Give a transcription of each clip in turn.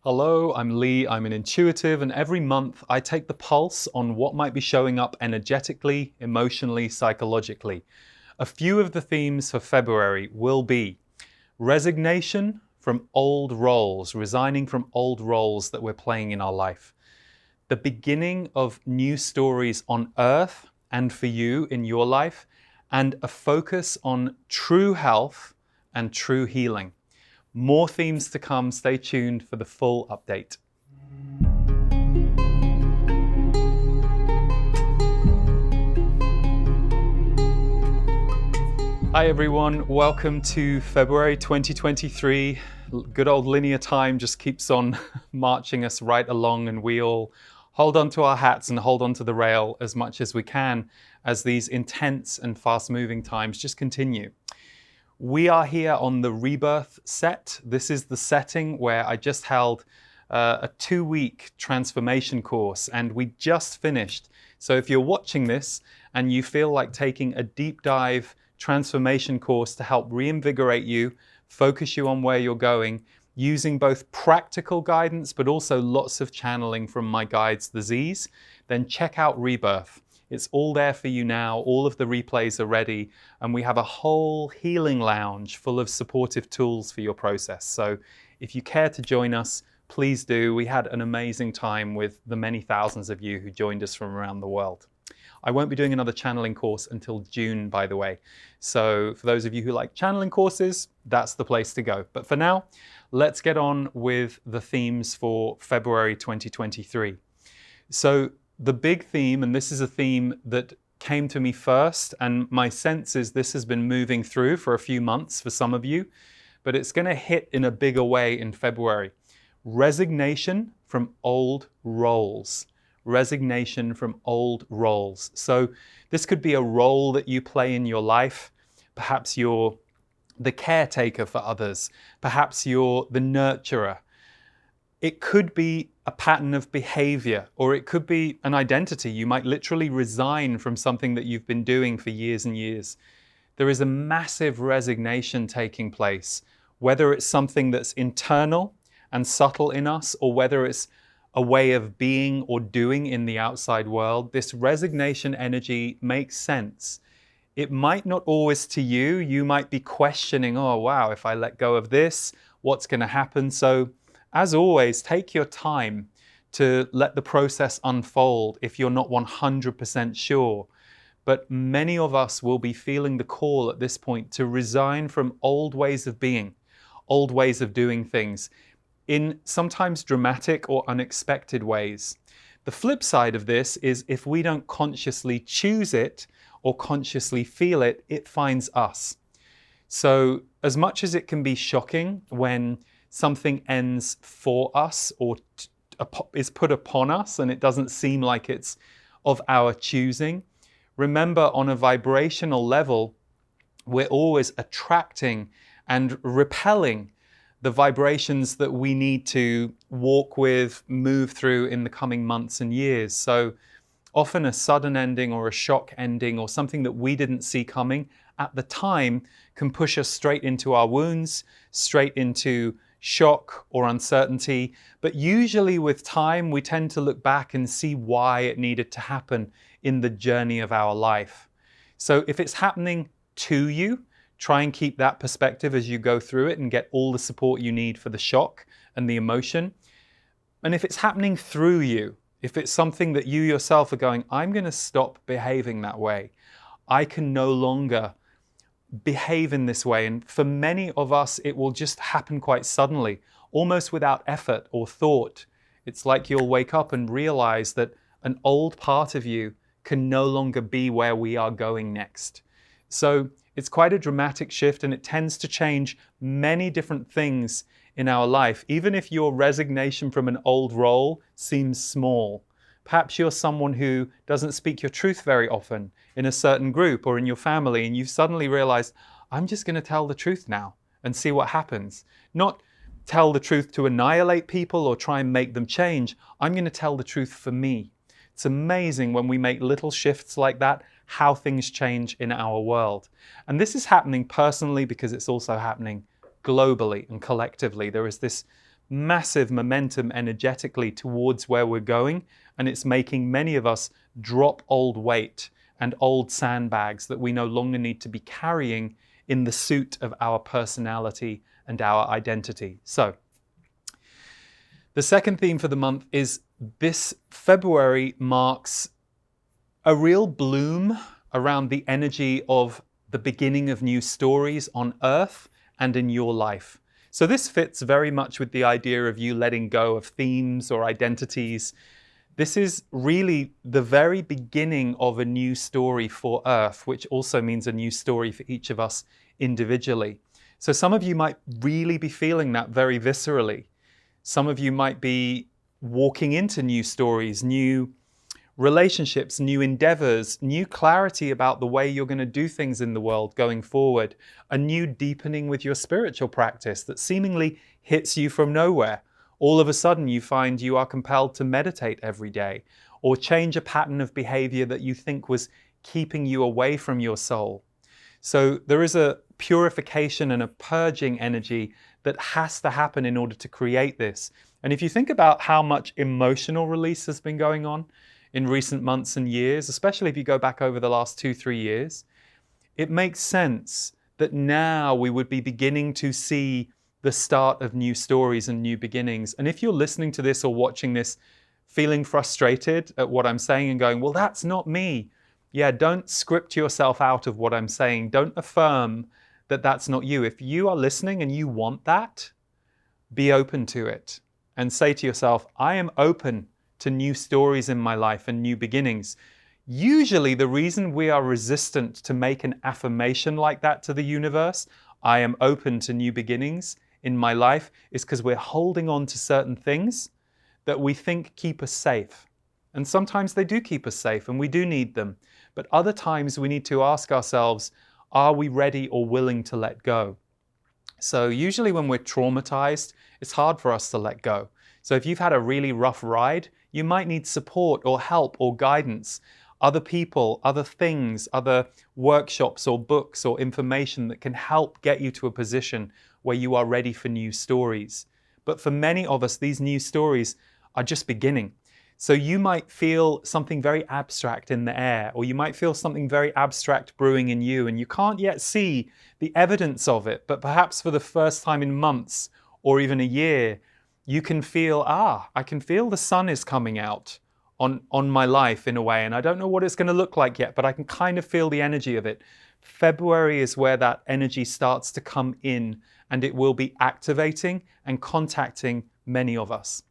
Hello, I'm Lee, I'm an intuitive, and every month I take the pulse on what might be showing up energetically, emotionally, psychologically. A few of the themes for February will be resignation from old roles, resigning from old roles that we're playing in our life. The beginning of new stories on earth and for you in your life, and a focus on true health and true healing. More themes to come. Stay tuned for the full update. Hi everyone, welcome to February 2023. Good old linear time just keeps on marching us right along, and we all hold on to our hats and hold on to the rail as much as we can as these intense and fast-moving times just continue. We are here on the Rebirth set. This is the setting where I just held a 2-week transformation course, and we just finished. So if you're watching this and you feel like taking a deep dive transformation course to help reinvigorate you, focus you on where you're going, using both practical guidance but also lots of channeling from my guides, the Z's, then check out Rebirth. It's all there for you now. All of the replays are ready, and we have a whole healing lounge full of supportive tools for your process. So if you care to join us, please do. We had an amazing time with the many thousands of you who joined us from around the world. I won't be doing another channeling course until June, by the way. So for those of you who like channeling courses, that's the place to go. But for now, let's get on with the themes for February 2023. So the big theme, and this is a theme that came to me first, and my sense is this has been moving through for a few months for some of you, but it's going to hit in a bigger way in February. Resignation from old roles. Resignation from old roles. So this could be a role that you play in your life. Perhaps you're the caretaker for others. Perhaps you're the nurturer. It could be a pattern of behavior, or it could be an identity. You might literally resign from something that you've been doing for years and years. There is a massive resignation taking place, whether it's something that's internal and subtle in us, or whether it's a way of being or doing in the outside world. This resignation energy makes sense. It might not always to you. You might be questioning, oh wow, if I let go of this, what's going to happen? So as always, take your time to let the process unfold if you're not 100% sure. But many of us will be feeling the call at this point to resign from old ways of being, old ways of doing things, in sometimes dramatic or unexpected ways. The flip side of this is if we don't consciously choose it or consciously feel it, it finds us. So as much as it can be shocking when something ends for us or is put upon us and it doesn't seem like it's of our choosing, remember, on a vibrational level, we're always attracting and repelling the vibrations that we need to walk with, move through in the coming months and years. So often a sudden ending or a shock ending or something that we didn't see coming at the time can push us straight into our wounds, straight into shock or uncertainty. But usually with time, we tend to look back and see why it needed to happen in the journey of our life. So if it's happening to you, try and keep that perspective as you go through it and get all the support you need for the shock and the emotion. And if it's happening through you, if it's something that you yourself are going, I'm going to stop behaving that way. I can no longer behave in this way. And for many of us, it will just happen quite suddenly, almost without effort or thought. It's like you'll wake up and realize that an old part of you can no longer be where we are going next. So it's quite a dramatic shift, and it tends to change many different things in our life. Even if your resignation from an old role seems small, perhaps you're someone who doesn't speak your truth very often in a certain group or in your family, and you've suddenly realized, I'm just going to tell the truth now and see what happens. Not tell the truth to annihilate people or try and make them change. I'm going to tell the truth for me. It's amazing when we make little shifts like that, how things change in our world. And this is happening personally because it's also happening globally and collectively. There is this massive momentum energetically towards where we're going, and it's making many of us drop old weight and old sandbags that we no longer need to be carrying in the suit of our personality and our identity. So, the second theme for the month is this February marks a real bloom around the energy of the beginning of new stories on Earth and in your life. So this fits very much with the idea of you letting go of themes or identities. This is really the very beginning of a new story for Earth, which also means a new story for each of us individually. So some of you might really be feeling that very viscerally. Some of you might be walking into new stories, new relationships, new endeavors, new clarity about the way you're going to do things in the world going forward, a new deepening with your spiritual practice that seemingly hits you from nowhere. All of a sudden you find you are compelled to meditate every day or change a pattern of behavior that you think was keeping you away from your soul. So there is a purification and a purging energy that has to happen in order to create this. And if you think about how much emotional release has been going on in recent months and years, especially if you go back over the last 2-3 years, it makes sense that now we would be beginning to see the start of new stories and new beginnings. And if you're listening to this or watching this feeling frustrated at what I'm saying and going, well, that's not me. Yeah, don't script yourself out of what I'm saying. Don't affirm that that's not you. If you are listening and you want that, be open to it and say to yourself, I am open to new stories in my life and new beginnings. Usually the reason we are resistant to make an affirmation like that to the universe, I am open to new beginnings in my life, is because we're holding on to certain things that we think keep us safe. And sometimes they do keep us safe and we do need them. But other times we need to ask ourselves, are we ready or willing to let go? So usually when we're traumatized, it's hard for us to let go. So if you've had a really rough ride, you might need support or help or guidance, other people, other things, other workshops or books or information that can help get you to a position where you are ready for new stories. But for many of us, these new stories are just beginning. So you might feel something very abstract in the air, or you might feel something very abstract brewing in you, and you can't yet see the evidence of it. But perhaps for the first time in months or even a year, you can feel, I can feel the sun is coming out on my life in a way, and I don't know what it's going to look like yet, but I can kind of feel the energy of it. February is where that energy starts to come in, and it will be activating and contacting many of us.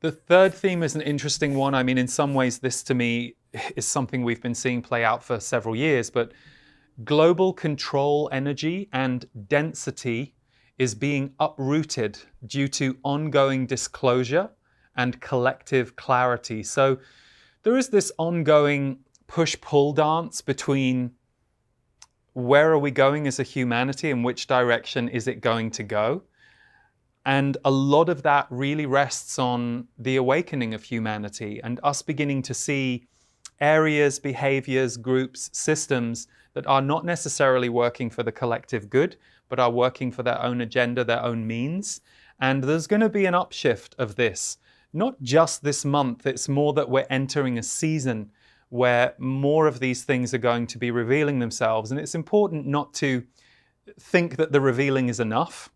The third theme is an interesting one. I mean, in some ways, this to me is something we've been seeing play out for several years, but global control energy and density is being uprooted due to ongoing disclosure and collective clarity. So there is this ongoing push-pull dance between where are we going as a humanity and which direction is it going to go? And a lot of that really rests on the awakening of humanity and us beginning to see areas, behaviors, groups, systems that are not necessarily working for the collective good, but are working for their own agenda, their own means. And there's going to be an upshift of this, not just this month. It's more that we're entering a season where more of these things are going to be revealing themselves. And it's important not to think that the revealing is enough.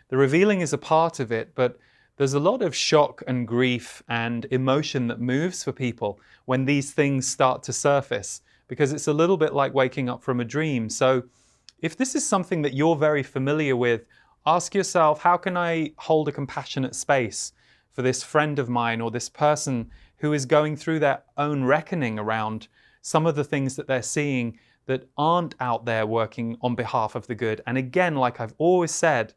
The revealing is a part of it, but there's a lot of shock and grief and emotion that moves for people when these things start to surface, because it's a little bit like waking up from a dream. So if this is something that you're very familiar with, ask yourself, how can I hold a compassionate space for this friend of mine or this person who is going through their own reckoning around some of the things that they're seeing that aren't out there working on behalf of the good? And again, like I've always said,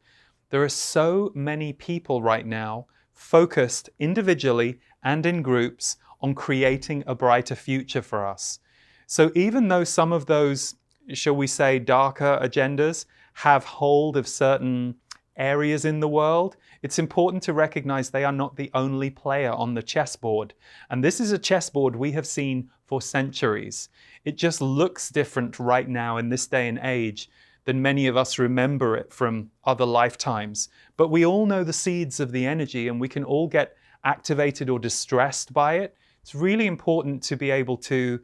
there are so many people right now focused individually and in groups on creating a brighter future for us. So even though some of those, shall we say, darker agendas have hold of certain areas in the world, it's important to recognize they are not the only player on the chessboard. And this is a chessboard we have seen for centuries. It just looks different right now in this day and age. than many of us remember it from other lifetimes. But we all know the seeds of the energy, and we can all get activated or distressed by it. It's really important to be able to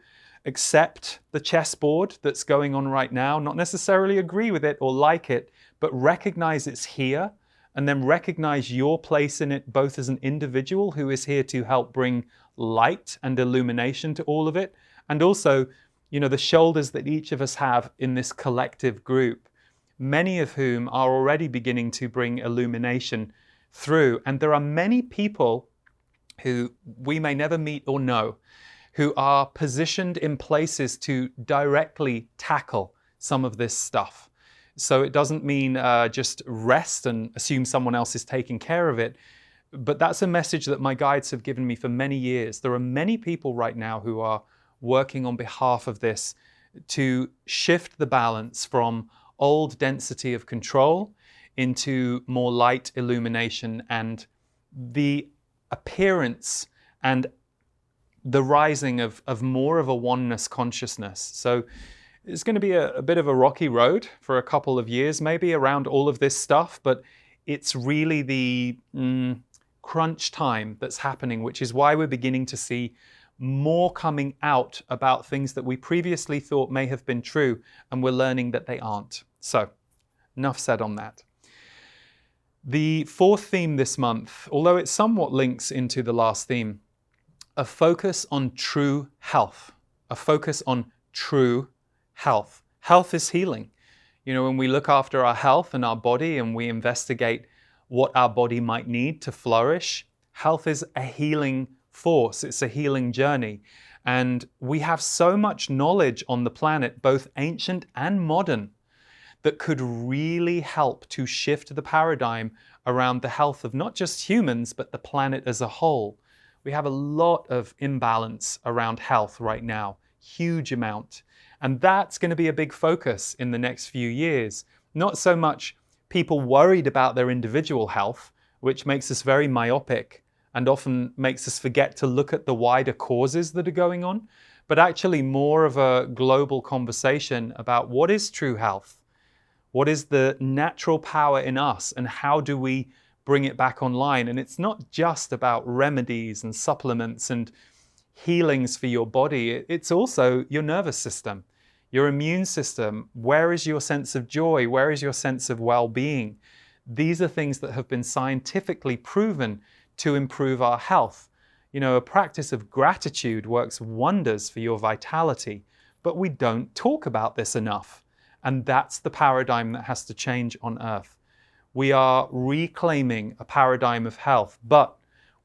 accept the chessboard that's going on right now, not necessarily agree with it or like it, but recognize it's here, and then recognize your place in it, both as an individual who is here to help bring light and illumination to all of it, and also, the shoulders that each of us have in this collective group, many of whom are already beginning to bring illumination through. And there are many people who we may never meet or know, who are positioned in places to directly tackle some of this stuff. So it doesn't mean just rest and assume someone else is taking care of it. But that's a message that my guides have given me for many years. There are many people right now who are working on behalf of this to shift the balance from old density of control into more light illumination and the appearance and the rising of more of a oneness consciousness. So it's going to be a bit of a rocky road for a couple of years, maybe, around all of this stuff, but it's really the crunch time that's happening, which is why we're beginning to see more coming out about things that we previously thought may have been true, and we're learning that they aren't. So, enough said on that. The fourth theme this month, although it somewhat links into the last theme, a focus on true health. A focus on true health. Health is healing. When we look after our health and our body and we investigate what our body might need to flourish, health is a healing force. It's a healing journey. And we have so much knowledge on the planet, both ancient and modern, that could really help to shift the paradigm around the health of not just humans, but the planet as a whole. We have a lot of imbalance around health right now, huge amount. And that's going to be a big focus in the next few years. Not so much people worried about their individual health, which makes us very myopic and often makes us forget to look at the wider causes that are going on, but actually more of a global conversation about what is true health, what is the natural power in us, and how do we bring it back online. And it's not just about remedies and supplements and healings for your body, it's also your nervous system, your immune system. Where is your sense of joy? Where is your sense of well-being? These are things that have been scientifically proven to improve our health. A practice of gratitude works wonders for your vitality, but we don't talk about this enough. And that's the paradigm that has to change on Earth. We are reclaiming a paradigm of health, but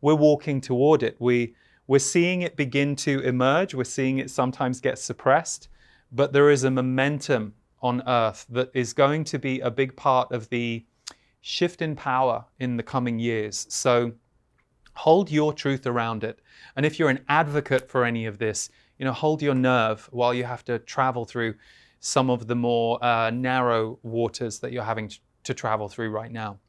we're walking toward it. We're seeing it begin to emerge. We're seeing it sometimes get suppressed, but there is a momentum on Earth that is going to be a big part of the shift in power in the coming years. So hold your truth around it. And if you're an advocate for any of this, hold your nerve while you have to travel through some of the more narrow waters that you're having to travel through right now.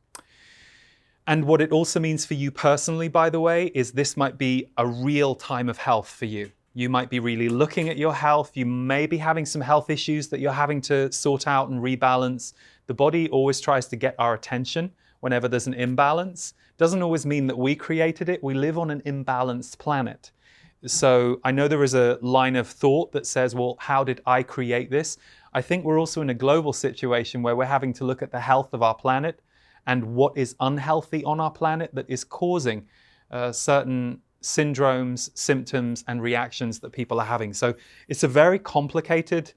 And what it also means for you personally, by the way, is this might be a real time of health for you. You might be really looking at your health. You may be having some health issues that you're having to sort out and rebalance. The body always tries to get our attention whenever there's an imbalance. Doesn't always mean that we created it. We live on an imbalanced planet. So I know there is a line of thought that says, well, how did I create this? I think we're also in a global situation where we're having to look at the health of our planet and what is unhealthy on our planet that is causing certain syndromes, symptoms, and reactions that people are having. So it's a very complicated,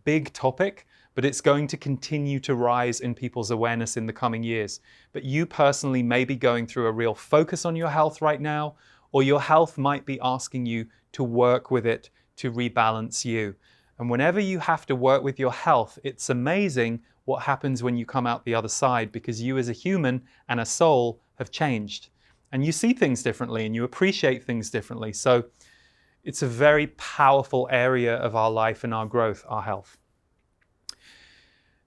big topic, but it's going to continue to rise in people's awareness in the coming years. But you personally may be going through a real focus on your health right now, or your health might be asking you to work with it to rebalance you. And whenever you have to work with your health, it's amazing what happens when you come out the other side, because you as a human and a soul have changed. And you see things differently and you appreciate things differently. So it's a very powerful area of our life and our growth, our health.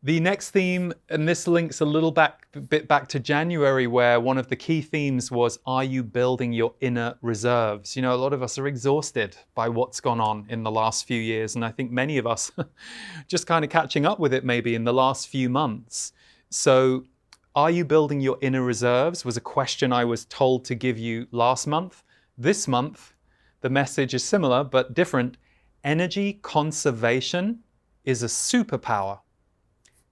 The next theme, and this links a little bit back to January, where one of the key themes was, are you building your inner reserves? You know, a lot of us are exhausted by what's gone on in the last few years, and I think many of us just kind of catching up with it maybe in the last few months. So, are you building your inner reserves was a question I was told to give you last month. This month, the message is similar but different. Energy conservation is a superpower.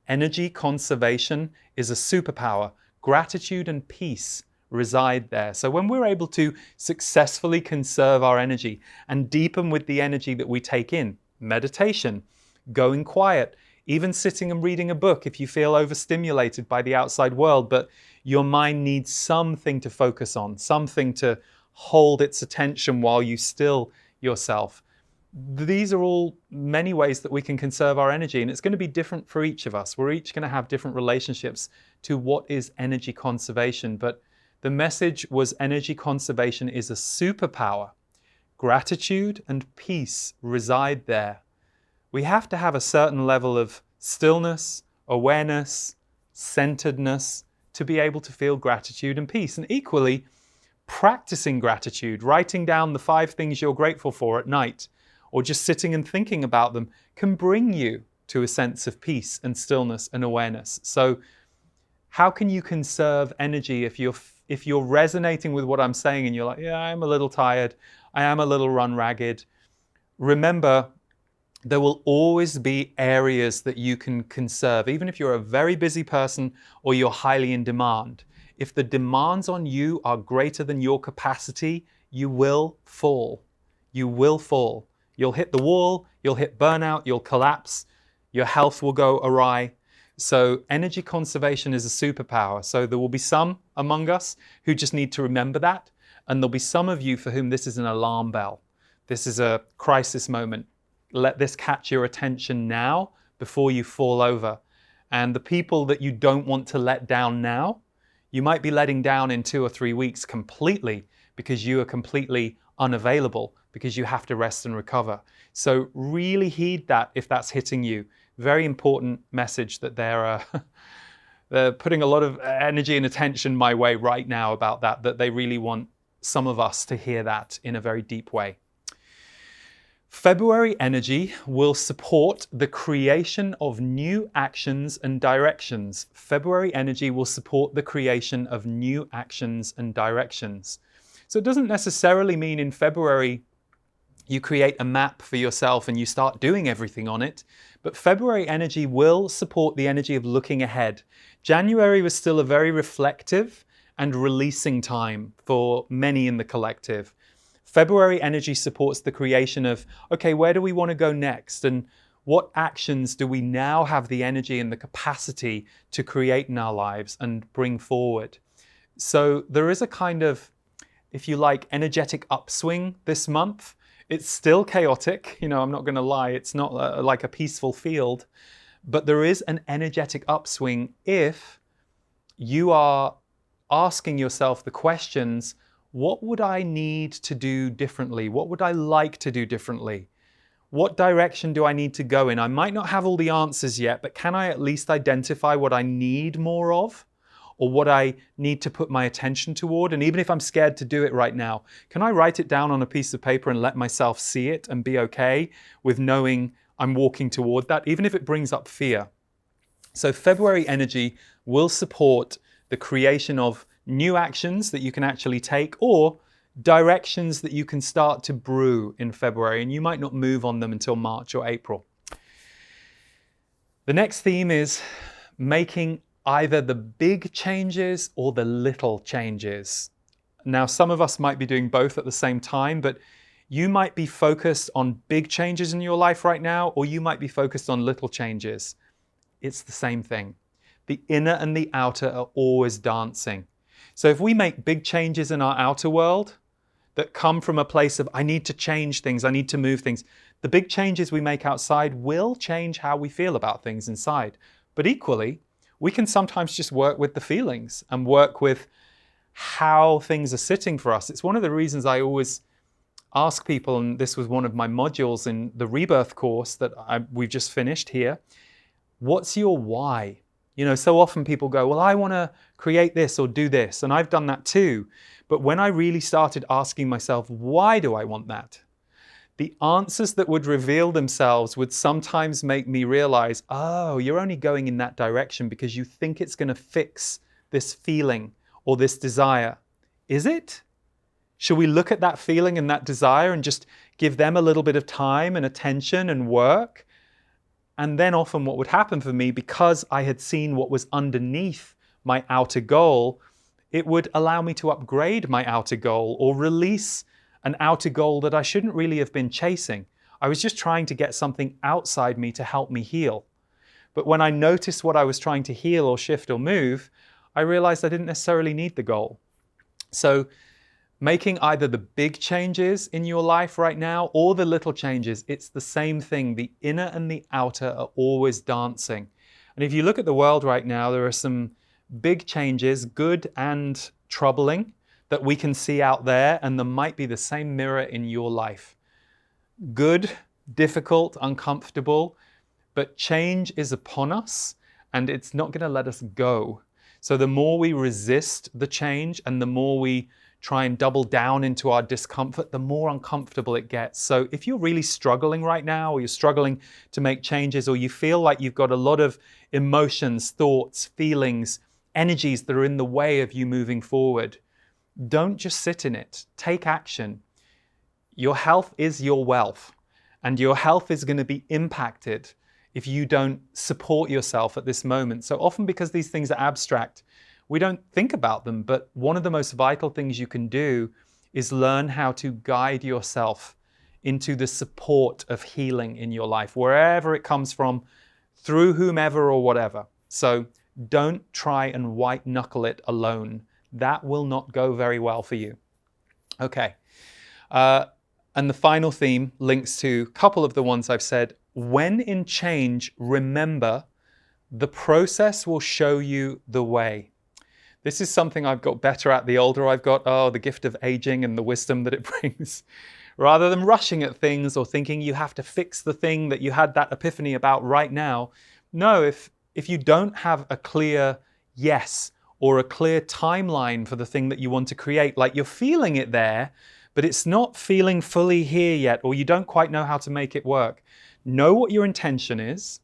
Energy conservation is a superpower. Gratitude and peace reside there. So when we're able to successfully conserve our energy and deepen with the energy that we take in, meditation, going quiet, even sitting and reading a book if you feel overstimulated by the outside world, but your mind needs something to focus on, something to hold its attention while you still yourself. These are all many ways that we can conserve our energy, and it's going to be different for each of us. We're each going to have different relationships to what is energy conservation, but the message was energy conservation is a superpower. Gratitude and peace reside there. We have to have a certain level of stillness, awareness, centeredness to be able to feel gratitude and peace. And equally, practicing gratitude, writing down the 5 things you're grateful for at night, or just sitting and thinking about them, can bring you to a sense of peace and stillness and awareness. So how can you conserve energy if you're resonating with what I'm saying and you're like, yeah, I'm a little tired, I am a little run ragged? Remember, there will always be areas that you can conserve, even if you're a very busy person or you're highly in demand. If the demands on you are greater than your capacity, you will fall. You will fall. You'll hit the wall, you'll hit burnout, you'll collapse, your health will go awry. So energy conservation is a superpower. So there will be some among us who just need to remember that. And there'll be some of you for whom this is an alarm bell. This is a crisis moment. Let this catch your attention now before you fall over. And the people that you don't want to let down now, you might be letting down in 2 or 3 weeks completely because you are completely unavailable, because you have to rest and recover. So really heed that if that's hitting you. Very important message that they're putting a lot of energy and attention my way right now about that they really want some of us to hear that in a very deep way. February energy will support the creation of new actions and directions. February energy will support the creation of new actions and directions. So it doesn't necessarily mean in February you create a map for yourself and you start doing everything on it, but February energy will support the energy of looking ahead. January was still a very reflective and releasing time for many in the collective. February energy supports the creation of, okay, where do we want to go next? And what actions do we now have the energy and the capacity to create in our lives and bring forward? So there is a kind of, if you like, energetic upswing this month. It's still chaotic, I'm not going to lie, it's not like a peaceful field, but there is an energetic upswing if you are asking yourself the questions, what would I need to do differently? What would I like to do differently? What direction do I need to go in? I might not have all the answers yet, but can I at least identify what I need more of? Or what I need to put my attention toward? And even if I'm scared to do it right now, can I write it down on a piece of paper and let myself see it and be okay with knowing I'm walking toward that, even if it brings up fear? So February energy will support the creation of new actions that you can actually take, or directions that you can start to brew in February, and you might not move on them until March or April. The next theme is making either the big changes or the little changes. Now, some of us might be doing both at the same time, but you might be focused on big changes in your life right now, or you might be focused on little changes. It's the same thing. The inner and the outer are always dancing. So if we make big changes in our outer world that come from a place of, I need to change things, I need to move things, the big changes we make outside will change how we feel about things inside. But equally, we can sometimes just work with the feelings and work with how things are sitting for us. It's one of the reasons I always ask people, and this was one of my modules in the Rebirth course that we've just finished here. What's your why? So often people go, well, I want to create this or do this. And I've done that too. But when I really started asking myself, why do I want that? The answers that would reveal themselves would sometimes make me realize, oh, you're only going in that direction because you think it's going to fix this feeling or this desire. Is it? Should we look at that feeling and that desire and just give them a little bit of time and attention and work? And then often what would happen for me, because I had seen what was underneath my outer goal, it would allow me to upgrade my outer goal or release an outer goal that I shouldn't really have been chasing. I was just trying to get something outside me to help me heal. But when I noticed what I was trying to heal or shift or move, I realized I didn't necessarily need the goal. So making either the big changes in your life right now or the little changes, it's the same thing. The inner and the outer are always dancing. And if you look at the world right now, there are some big changes, good and troubling, that we can see out there, and there might be the same mirror in your life. Good, difficult, uncomfortable, but change is upon us and it's not going to let us go. So the more we resist the change and the more we try and double down into our discomfort, the more uncomfortable it gets. So if you're really struggling right now, or you're struggling to make changes, or you feel like you've got a lot of emotions, thoughts, feelings, energies that are in the way of you moving forward, don't just sit in it. Take action. Your health is your wealth, and your health is going to be impacted if you don't support yourself at this moment. So often, because these things are abstract, we don't think about them. But one of the most vital things you can do is learn how to guide yourself into the support of healing in your life, wherever it comes from, through whomever or whatever. So don't try and white knuckle it alone. That will not go very well for you. Okay. And the final theme links to a couple of the ones I've said. When in change, remember, the process will show you the way. This is something I've got better at the older I've got. Oh, the gift of aging and the wisdom that it brings. Rather than rushing at things or thinking you have to fix the thing that you had that epiphany about right now. No, if you don't have a clear yes or a clear timeline for the thing that you want to create, like you're feeling it there, but it's not feeling fully here yet, or you don't quite know how to make it work. Know what your intention is,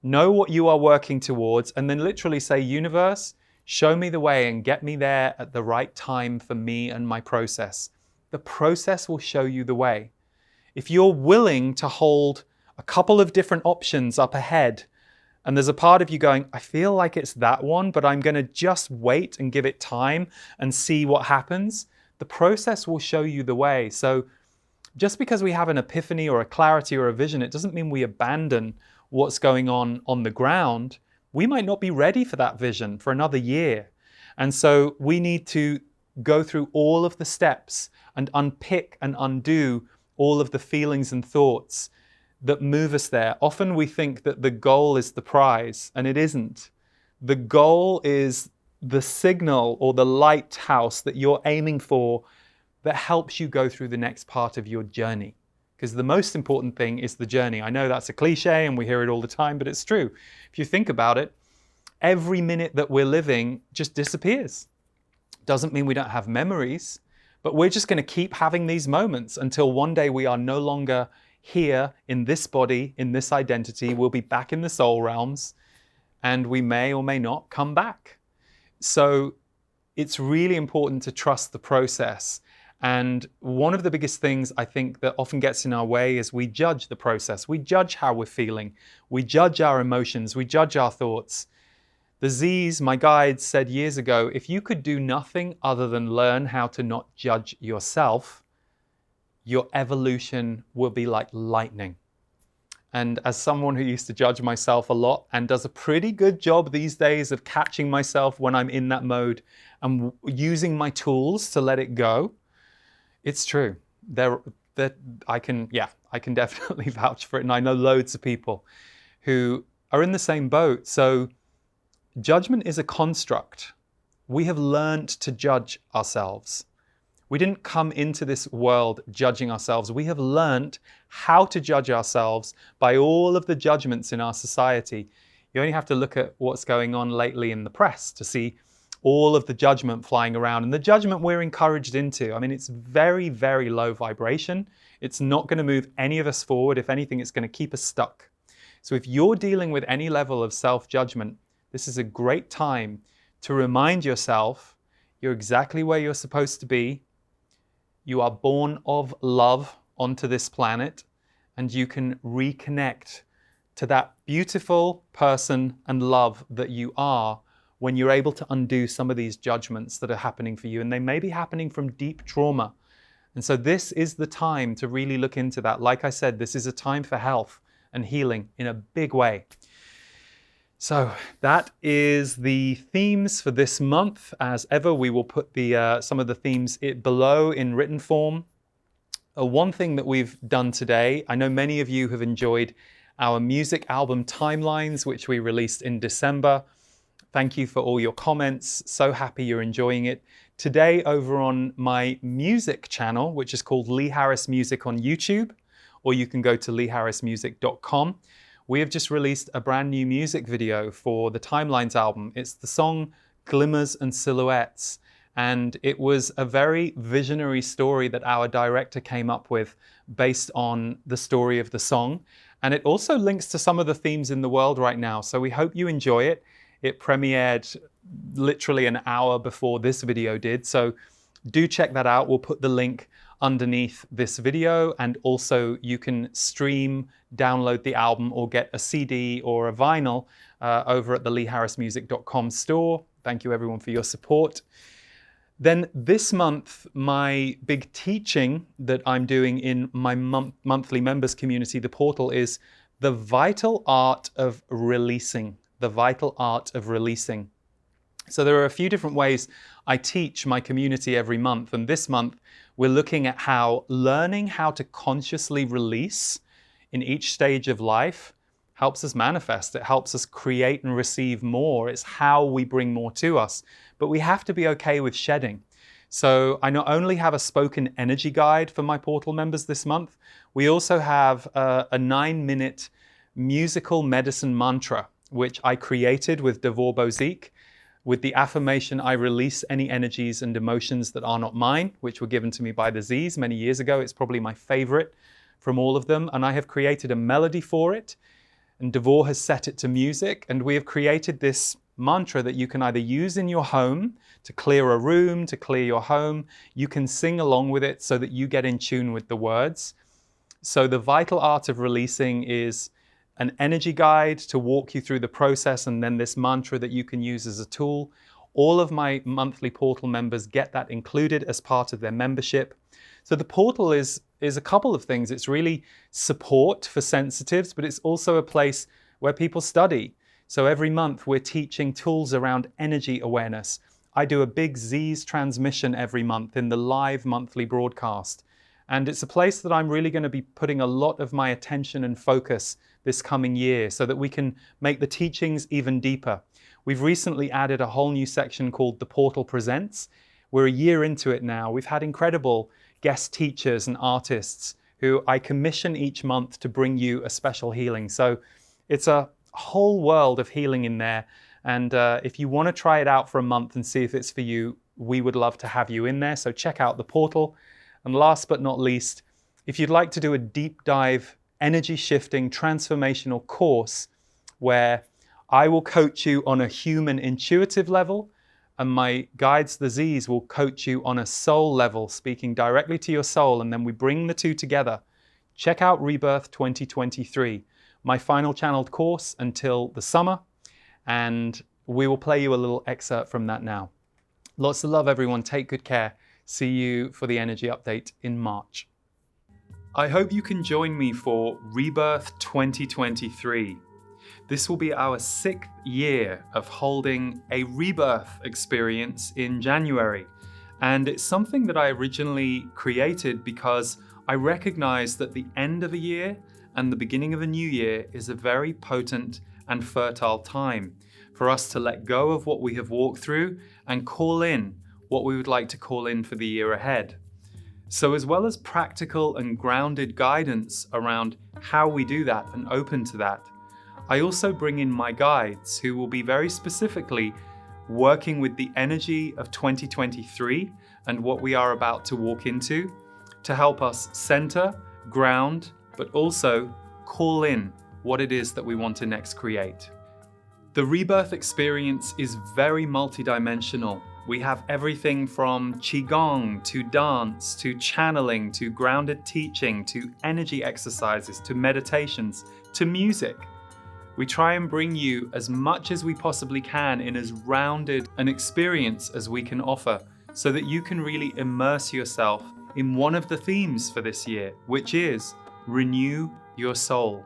know what you are working towards, and then literally say, universe, show me the way and get me there at the right time for me and my process. The process will show you the way. If you're willing to hold a couple of different options up ahead, and there's a part of you going, I feel like it's that one, but I'm going to just wait and give it time and see what happens, the process will show you the way. So just because we have an epiphany or a clarity or a vision, it doesn't mean we abandon what's going on the ground. We might not be ready for that vision for another year. And so we need to go through all of the steps and unpick and undo all of the feelings and thoughts that move us there. Often we think that the goal is the prize, and it isn't. The goal is the signal or the lighthouse that you're aiming for that helps you go through the next part of your journey. Because the most important thing is the journey. I know that's a cliche and we hear it all the time, but it's true. If you think about it, every minute that we're living just disappears. Doesn't mean we don't have memories, but we're just going to keep having these moments until one day we are no longer here in this body, in this identity. We'll be back in the soul realms, and we may or may not come back. So it's really important to trust the process. And one of the biggest things I think that often gets in our way is we judge the process. We judge how we're feeling. We judge our emotions. We judge our thoughts. The Z's, my guides, said years ago, if you could do nothing other than learn how to not judge yourself, your evolution will be like lightning. And as someone who used to judge myself a lot and does a pretty good job these days of catching myself when I'm in that mode and using my tools to let it go, it's true. I can definitely vouch for it. And I know loads of people who are in the same boat. So judgment is a construct. We have learned to judge ourselves. We didn't come into this world judging ourselves. We have learned how to judge ourselves by all of the judgments in our society. You only have to look at what's going on lately in the press to see all of the judgment flying around, and the judgment we're encouraged into. I mean, it's very, very low vibration. It's not going to move any of us forward. If anything, it's going to keep us stuck. So if you're dealing with any level of self-judgment, this is a great time to remind yourself you're exactly where you're supposed to be. You are born of love onto this planet, and you can reconnect to that beautiful person and love that you are when you're able to undo some of these judgments that are happening for you. And they may be happening from deep trauma. And so this is the time to really look into that. Like I said, this is a time for health and healing in a big way. So that is the themes for this month. As ever, we will put some of the themes below in written form. One thing that we've done today, I know many of you have enjoyed our music album timelines, which we released in December. Thank you for all your comments. So happy you're enjoying it. Today, over on my music channel, which is called Lee Harris Music on YouTube, or you can go to leeharrismusic.com. We have just released a brand new music video for the Timelines album. It's the song Glimmers and Silhouettes. And it was a very visionary story that our director came up with based on the story of the song. And it also links to some of the themes in the world right now. So we hope you enjoy it. It premiered literally an hour before this video did. So do check that out. We'll put the link underneath this video. And also you can stream, download the album, or get a CD or a vinyl over at the leeharrismusic.com store. Thank you everyone for your support. Then this month, my big teaching that I'm doing in my monthly members community, the portal, is the vital art of releasing. The vital art of releasing. So there are a few different ways I teach my community every month. And this month, we're looking at how learning how to consciously release in each stage of life helps us manifest. It helps us create and receive more. It's how we bring more to us. But we have to be okay with shedding. So I not only have a spoken energy guide for my portal members this month, we also have a 9-minute musical medicine mantra, which I created with Devor Bozique, with the affirmation, I release any energies and emotions that are not mine, which were given to me by the Z's many years ago. It's probably my favorite from all of them. And I have created a melody for it. And Devor has set it to music. And we have created this mantra that you can either use in your home to clear a room, to clear your home. You can sing along with it so that you get in tune with the words. So the vital art of releasing is an energy guide to walk you through the process, and then this mantra that you can use as a tool. All of my monthly portal members get that included as part of their membership. So the portal is a couple of things. It's really support for sensitives, but it's also a place where people study. So every month we're teaching tools around energy awareness. I do a big Z's transmission every month in the live monthly broadcast. And it's a place that I'm really going to be putting a lot of my attention and focus this coming year so that we can make the teachings even deeper. We've recently added a whole new section called The Portal Presents. We're a year into it now. We've had incredible guest teachers and artists who I commission each month to bring you a special healing. So it's a whole world of healing in there. And if you want to try it out for a month and see if it's for you, we would love to have you in there. So check out the portal. And last but not least, if you'd like to do a deep dive, energy shifting, transformational course where I will coach you on a human intuitive level, and my guides, the Z's, will coach you on a soul level, speaking directly to your soul, and then we bring the two together. Check out Rebirth 2023, my final channeled course until the summer, and we will play you a little excerpt from that now. Lots of love, everyone. Take good care. See you for the energy update in March. I hope you can join me for Rebirth 2023. This will be our 6th year of holding a rebirth experience in January. And it's something that I originally created because I recognize that the end of a year and the beginning of a new year is a very potent and fertile time for us to let go of what we have walked through and call in what we would like to call in for the year ahead. So as well as practical and grounded guidance around how we do that and open to that, I also bring in my guides who will be very specifically working with the energy of 2023 and what we are about to walk into to help us center, ground, but also call in what it is that we want to next create. The rebirth experience is very multidimensional. We have everything from Qigong to dance to channeling to grounded teaching to energy exercises to meditations to music. We try and bring you as much as we possibly can in as rounded an experience as we can offer so that you can really immerse yourself in one of the themes for this year, which is renew your soul.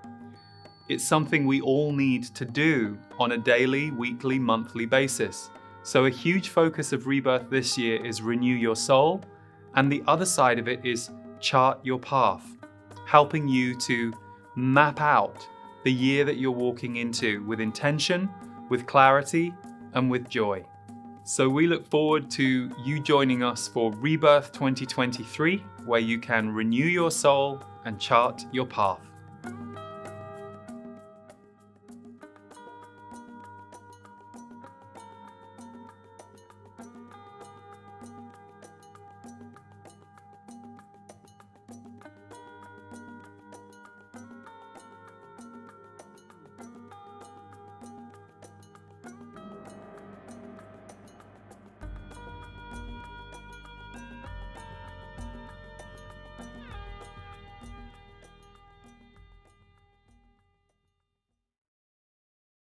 It's something we all need to do on a daily, weekly, monthly basis. So a huge focus of rebirth this year is renew your soul, and the other side of it is chart your path, helping you to map out the year that you're walking into with intention, with clarity, and with joy. So we look forward to you joining us for Rebirth 2023, where you can renew your soul and chart your path.